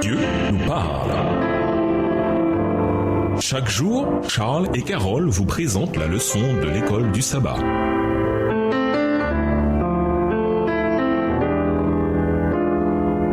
Dieu nous parle. Chaque jour, Charles et Carole vous présentent la leçon de l'école du sabbat.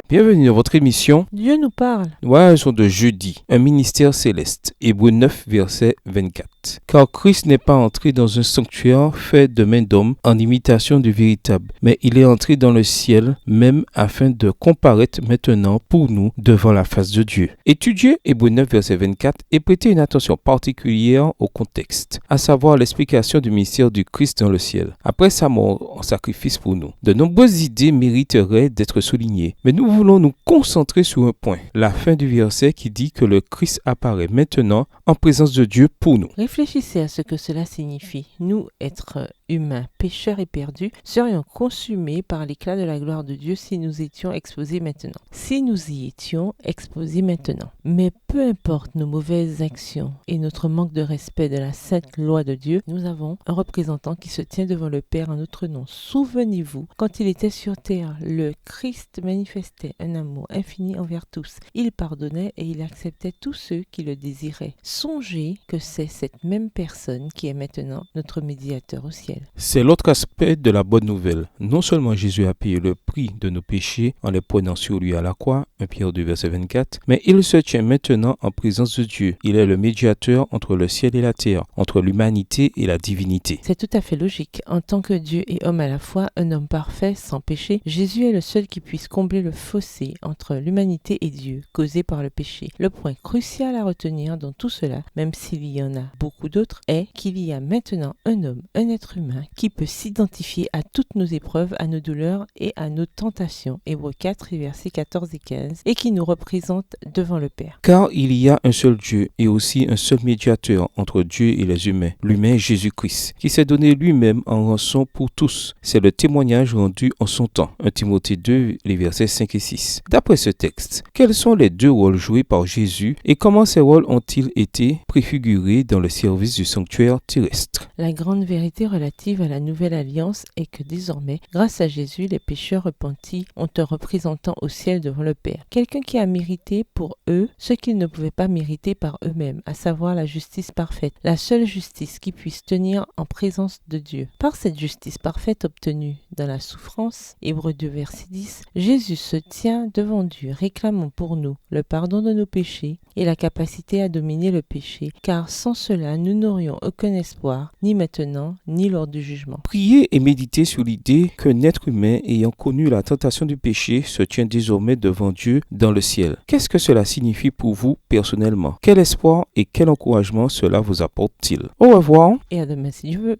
Bienvenue dans votre émission Dieu nous parle. Leçon de jeudi, un ministère céleste, Hébreux 9, verset 24. Car Christ n'est pas entré dans un sanctuaire fait de main d'homme en imitation du véritable, mais il est entré dans le ciel même afin de comparaître maintenant pour nous devant la face de Dieu. Étudiez Hébreux 9, verset 24 et prêtez une attention particulière au contexte, à savoir l'explication du mystère du Christ dans le ciel, après sa mort en sacrifice pour nous. De nombreuses idées mériteraient d'être soulignées, mais nous voulons nous concentrer sur un point, la fin du verset qui dit que le Christ apparaît maintenant en présence de Dieu pour nous. Réfléchissez à ce que cela signifie. Nous, êtres humains, pécheurs et perdus, serions consumés par l'éclat de la gloire de Dieu si nous étions exposés maintenant. Si nous y étions exposés maintenant. Mais peu importe nos mauvaises actions et notre manque de respect de la sainte loi de Dieu, nous avons un représentant qui se tient devant le Père en notre nom. Souvenez-vous, quand il était sur terre, le Christ manifestait un amour infini envers tous. Il pardonnait et il acceptait tous ceux qui le désiraient. Songez que c'est cette même personne qui est maintenant notre médiateur au ciel. C'est l'autre aspect de la bonne nouvelle. Non seulement Jésus a payé le prix de nos péchés en les prenant sur lui à la croix, 1 Pierre 2, verset 24, mais il se tient maintenant en présence de Dieu. Il est le médiateur entre le ciel et la terre, entre l'humanité et la divinité. C'est tout à fait logique. En tant que Dieu et homme à la fois, un homme parfait, sans péché, Jésus est le seul qui puisse combler le fossé entre l'humanité et Dieu, causé par le péché. Le point crucial à retenir dans tout cela, même s'il y en a beaucoup d'autres, est qu'il y a maintenant un homme, un être humain, qui peut s'identifier à toutes nos épreuves, à nos douleurs et à nos tentations. Hébreux 4, versets 14 et 15, et qui nous représente devant le Père. Car il y a un seul Dieu et aussi un seul médiateur entre Dieu et les humains, l'humain Jésus-Christ, qui s'est donné lui-même en rançon pour tous. C'est le témoignage rendu en son temps. 1 Timothée 2, les versets 5 et 6. D'après ce texte, quels sont les deux rôles joués par Jésus et comment ces rôles ont-ils été préfigurés dans le service du sanctuaire terrestre? La grande vérité relative à la nouvelle alliance est que désormais, grâce à Jésus, les pécheurs repentis ont un représentant au ciel devant le Père. Quelqu'un qui a mérité pour eux ce qu'ils ne pouvaient pas mériter par eux-mêmes, à savoir la justice parfaite, la seule justice qui puisse tenir en présence de Dieu. Par cette justice parfaite obtenue dans la souffrance, Hébreux 2, verset 10, Jésus se tient devant Dieu, réclamant pour nous le pardon de nos péchés et la capacité à dominer le péché, car sans cela, nous n'aurions aucun espoir, ni maintenant, ni lors du jugement. Priez et méditez sur l'idée qu'un être humain ayant connu la tentation du péché se tient désormais devant Dieu dans le ciel. Qu'est-ce que cela signifie pour vous personnellement? Quel espoir et quel encouragement cela vous apporte-t-il? Au revoir. Et à demain si Dieu veut.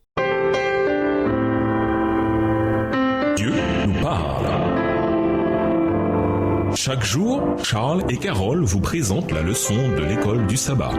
Dieu nous parle. Chaque jour, Charles et Carole vous présentent la leçon de l'école du sabbat.